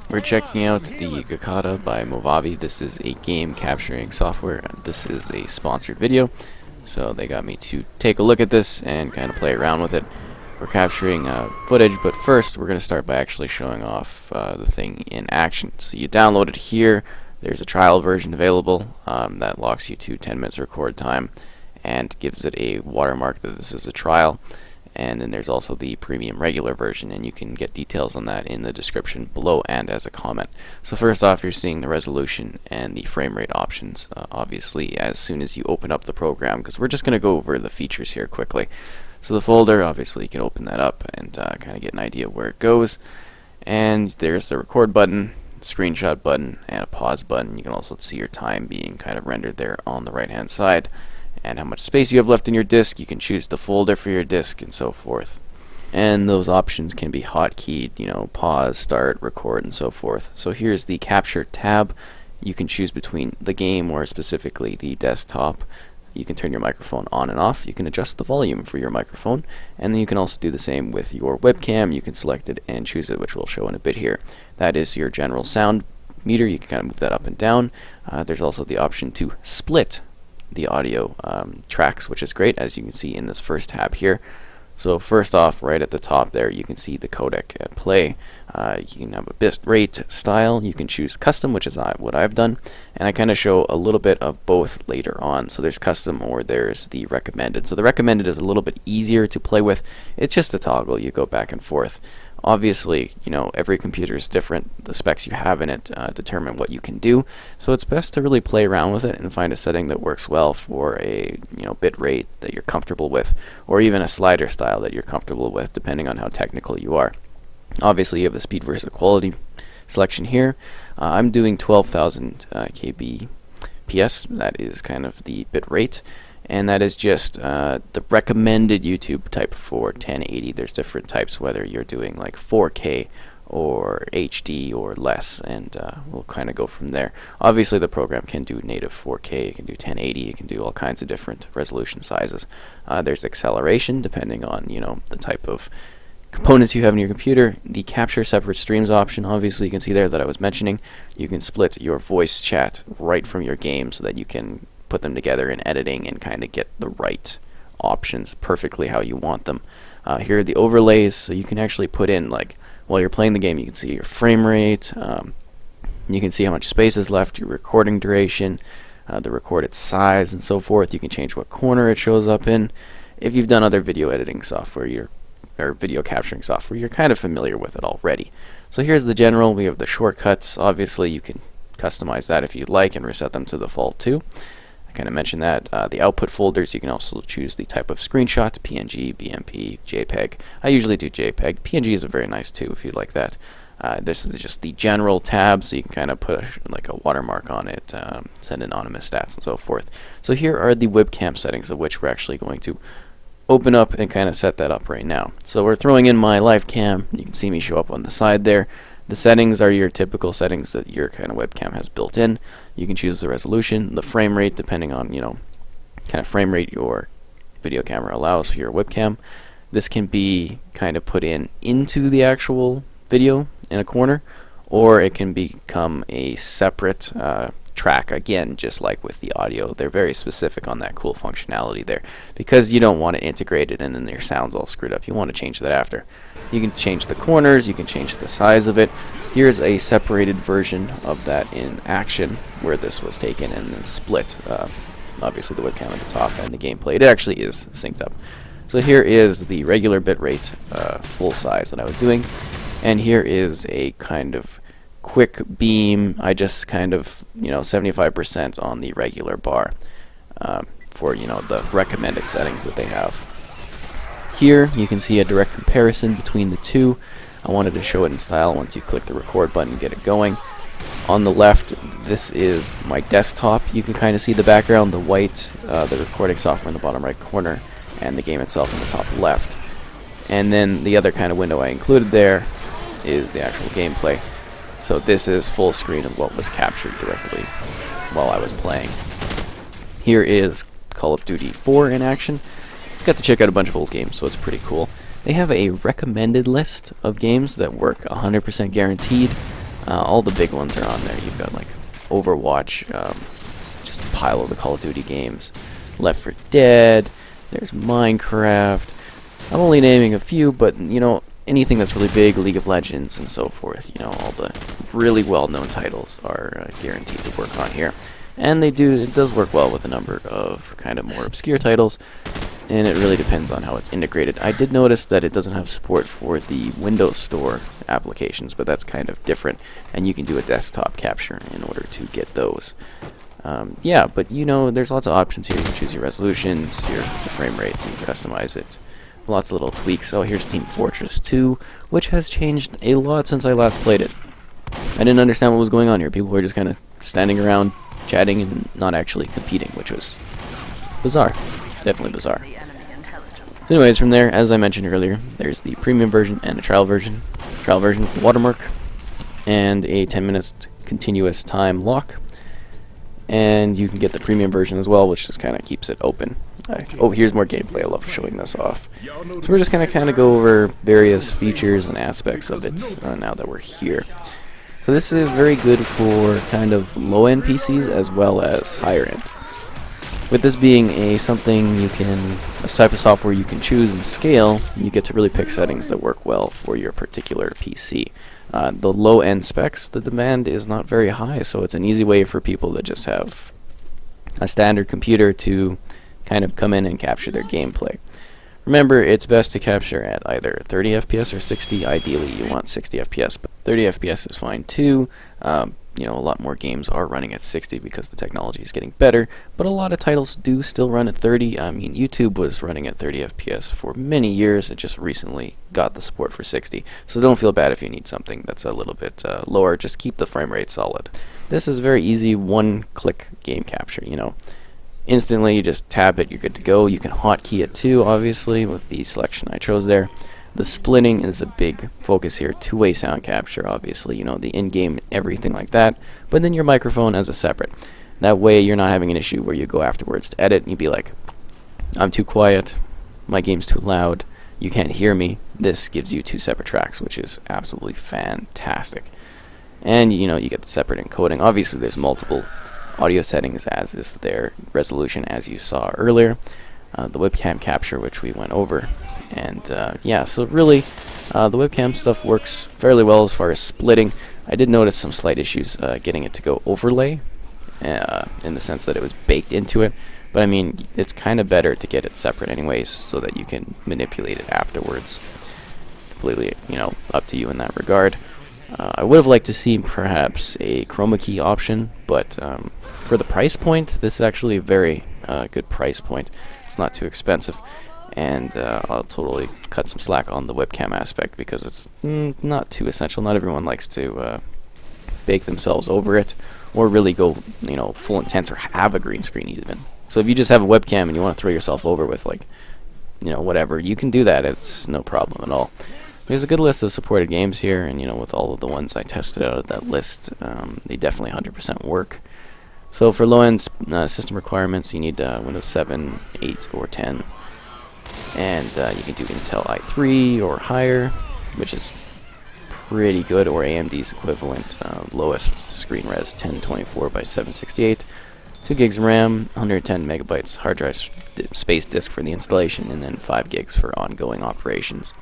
We're checking out the Gecata by Movavi. This is a game capturing software. This is a sponsored video, so they got me to take a look at this and kind of play around with it. We're capturing footage, but first we're going to start by actually showing off the thing in action. So you download it here. There's a trial version available that locks you to 10 minutes record time and gives it a watermark that this is a trial. And then there's also the premium regular version, and you can get details on that in the description below and as a comment. So first off, you're seeing the resolution and the frame rate options, obviously, as soon as you open up the program, because we're just going to go over the features here quickly. So the folder, obviously, you can open that up and kind of get an idea of where it goes. And there's the record button, screenshot button, and a pause button. You can also see your time being kind of rendered there on the right-hand side, and how much space you have left in your disk. You can choose the folder for your disk and so forth. And those options can be hotkeyed, you know, pause, start, record, and so forth. So here's the capture tab. You can choose between the game or specifically the desktop. You can turn your microphone on and off. You can adjust the volume for your microphone, and then you can also do the same with your webcam. You can select it and choose it, which we'll show in a bit here. That is your general sound meter. You can kind of move that up and down. There's also the option to split the audio tracks, which is great, as you can see in this first tab here. So first off, right at the top there, you can see the codec at play. You can have a bit rate style. You can choose custom, which is what I've done, and I kind of show a little bit of both later on. So there's custom, or there's the recommended. So the recommended is a little bit easier to play with. It's just a toggle. You go back and forth. Obviously, you know, every computer is different. The specs you have in it determine what you can do. So it's best to really play around with it and find a setting that works well for a, you know, bit rate that you're comfortable with, or even a slider style that you're comfortable with, depending on how technical you are. Obviously, you have the speed versus quality selection here. I'm doing 12,000 kbps. That is kind of the bit rate. And that is just the recommended YouTube type for 1080. There's different types, whether you're doing like 4K or HD or less, and we'll kind of go from there. Obviously, the program can do native 4K, it can do 1080, it can do all kinds of different resolution sizes. There's acceleration, depending on, you know, the type of components you have in your computer. The capture separate streams option, obviously, you can see there that I was mentioning. You can split your voice chat right from your game so that you can put them together in editing and kind of get the right options perfectly how you want them. Here are the overlays, so you can actually put in, like, while you're playing the game, you can see your frame rate, you can see how much space is left, your recording duration, the recorded size, and so forth. You can change what corner it shows up in. If you've done other video editing software, or video capturing software, you're kind of familiar with it already. So here's the general. We have the shortcuts. Obviously, you can customize that if you'd like and reset them to the default too. I kind of mentioned that. The output folders, you can also choose the type of screenshot, PNG, BMP, JPEG. I usually do JPEG. PNG is very nice too if you'd like that. This is just the general tab, so you can kind of put like a watermark on it, send anonymous stats and so forth. So here are the webcam settings, of which we're actually going to open up and kind of set that up right now. So we're throwing in my live cam. You can see me show up on the side there. The settings are your typical settings that your kind of webcam has built in. You can choose the resolution, the frame rate, depending on, you know, kind of frame rate your video camera allows for your webcam. This can be kind of put into the actual video in a corner, or it can become a separate track, again, just like with the audio. They're very specific on that cool functionality there, because you don't want it integrated and then your sound's all screwed up. You want to change that after. You can change the corners, you can change the size of it. Here's a separated version of that in action, where this was taken and then split. Obviously the webcam at the top and the gameplay. It actually is synced up. So here is the regular bitrate full size that I was doing, and here is a kind of quick beam. I just kind of, you know, 75% on the regular bar for, you know, the recommended settings that they have. Here you can see a direct comparison between the two. I wanted to show it in style. Once you click the record button, get it going. On the left, this is my desktop. You can kind of see the background, the white, the recording software in the bottom right corner, and the game itself in the top left. And then the other kind of window I included there is the actual gameplay. So this is full screen of what was captured directly while I was playing. Here is Call of Duty 4 in action. Got to check out a bunch of old games, so it's pretty cool. They have a recommended list of games that work 100% guaranteed. All the big ones are on there. You've got like Overwatch, just a pile of the Call of Duty games, Left 4 Dead, there's Minecraft. I'm only naming a few, but you know, anything that's really big, League of Legends and so forth, you know, all the really well-known titles are guaranteed to work on here. And it does work well with a number of kind of more obscure titles, and it really depends on how it's integrated. I did notice that it doesn't have support for the Windows Store applications, but that's kind of different, and you can do a desktop capture in order to get those. Yeah, but you know, there's lots of options here. You can choose your resolutions, your frame rates, you can customize it. Lots of little tweaks. Oh, here's Team Fortress 2, which has changed a lot since I last played it. I didn't understand what was going on here. People were just kind of standing around, chatting, and not actually competing, which was bizarre. Definitely bizarre. So anyways, from there, as I mentioned earlier, there's the premium version and a trial version. Trial version with the watermark and a 10 minutes continuous time lock. And you can get the premium version as well, which just kind of keeps it open. Oh, here's more gameplay. I love showing this off. So we're just going to kind of go over various features and aspects of it now that we're here. So this is very good for kind of low-end PCs as well as higher-end. With this being a type of software you can choose and scale, you get to really pick settings that work well for your particular PC. The low-end specs, the demand is not very high, so it's an easy way for people that just have a standard computer to kind of come in and capture their gameplay. Remember, it's best to capture at either 30 FPS or 60. Ideally, you want 60 FPS, but 30 FPS is fine too. You know, a lot more games are running at 60 because the technology is getting better, but a lot of titles do still run at 30. I mean, YouTube was running at 30 FPS for many years. It just recently got the support for 60, so don't feel bad if you need something that's a little bit lower. Just keep the frame rate solid. This is very easy, one-click game capture, you know. Instantly, you just tap it, you're good to go. You can hotkey it too, obviously, with the selection I chose there. The splitting is a big focus here. Two-way sound capture, obviously, you know, the in-game, everything like that. But then your microphone as a separate. That way, you're not having an issue where you go afterwards to edit and you'd be like, I'm too quiet, my game's too loud, you can't hear me. This gives you two separate tracks, which is absolutely fantastic. And, you know, you get the separate encoding. Obviously, there's multiple audio settings, as is their resolution, as you saw earlier. The webcam capture, which we went over. And yeah, so really, the webcam stuff works fairly well as far as splitting. I did notice some slight issues getting it to go overlay, in the sense that it was baked into it. But I mean, it's kind of better to get it separate anyways, so that you can manipulate it afterwards. Completely, you know, up to you in that regard. I would have liked to see perhaps a chroma key option, but for the price point, this is actually a very good price point. It's not too expensive, and I'll totally cut some slack on the webcam aspect because it's not too essential. Not everyone likes to bake themselves over it, or really go, you know, full intense or have a green screen even. So if you just have a webcam and you want to throw yourself over with, like, you know, whatever, you can do that. It's no problem at all. There's a good list of supported games here, and you know, with all of the ones I tested out of that list, they definitely 100% work. So for low-end system requirements, you need Windows 7, 8, or 10, and you can do Intel i3 or higher, which is pretty good, or AMD's equivalent, lowest screen res 1024 by 768, 2 gigs of RAM, 110 megabytes hard drive space disk for the installation, and then 5 gigs for ongoing operations.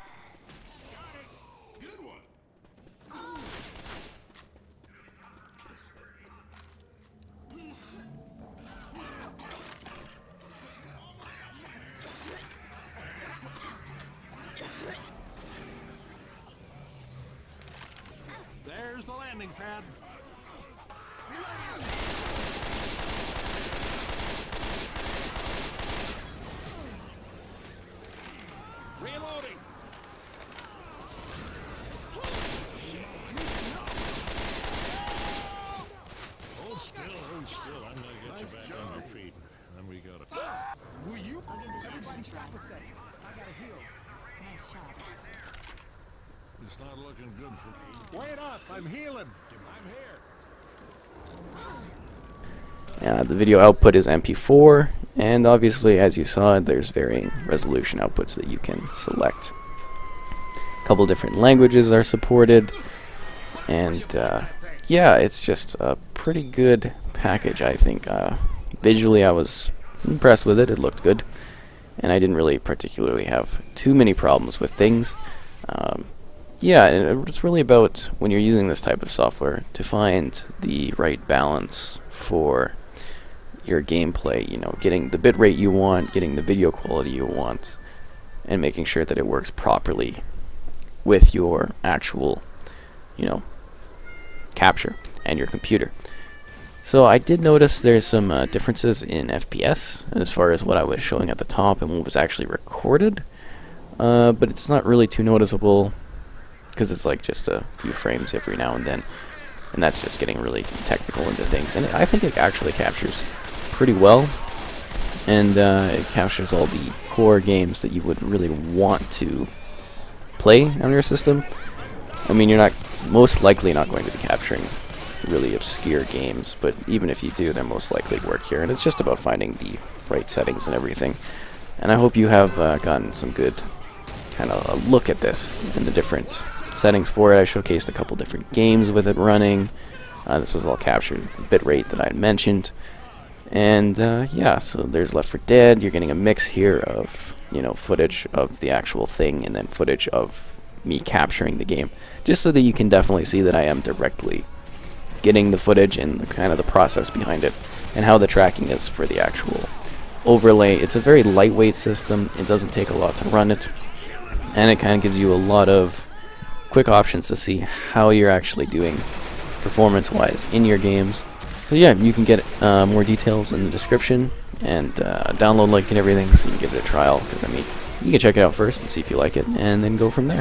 There's the landing pad. Reloading. Hold still. I'm gonna get you back on your feet. Then we gotta. Will you? Everybody stop a second. I gotta heal. Nice shot. It's not looking good for me. Wait up! I'm healing. I'm here. The video output is MP4, and obviously, as you saw, there's varying resolution outputs that you can select. A couple different languages are supported, and yeah, it's just a pretty good package, I think. Visually, I was impressed with it. It looked good, and I didn't really particularly have too many problems with things. Um, yeah, and it's really about when you're using this type of software to find the right balance for your gameplay. You know, getting the bitrate you want, getting the video quality you want, and making sure that it works properly with your actual, you know, capture and your computer. So I did notice there's some differences in FPS as far as what I was showing at the top and what was actually recorded, but it's not really too noticeable because it's like just a few frames every now and then, and that's just getting really technical into things. And I think it actually captures pretty well, and it captures all the core games that you would really want to play on your system. I mean, you're not most likely not going to be capturing really obscure games, but even if you do, they're most likely work here, and it's just about finding the right settings and everything. And I hope you have gotten some good kind of a look at this and the different settings for it. I showcased a couple different games with it running. This was all captured bitrate that I had mentioned. And yeah, so there's Left 4 Dead. You're getting a mix here of, you know, footage of the actual thing and then footage of me capturing the game, just so that you can definitely see that I am directly getting the footage and kind of the process behind it and how the tracking is for the actual overlay. It's a very lightweight system. It doesn't take a lot to run it, and it kind of gives you a lot of quick options to see how you're actually doing performance-wise in your games. So yeah, you can get more details in the description and download link and everything, so you can give it a trial, because I mean, you can check it out first and see if you like it, and then go from there.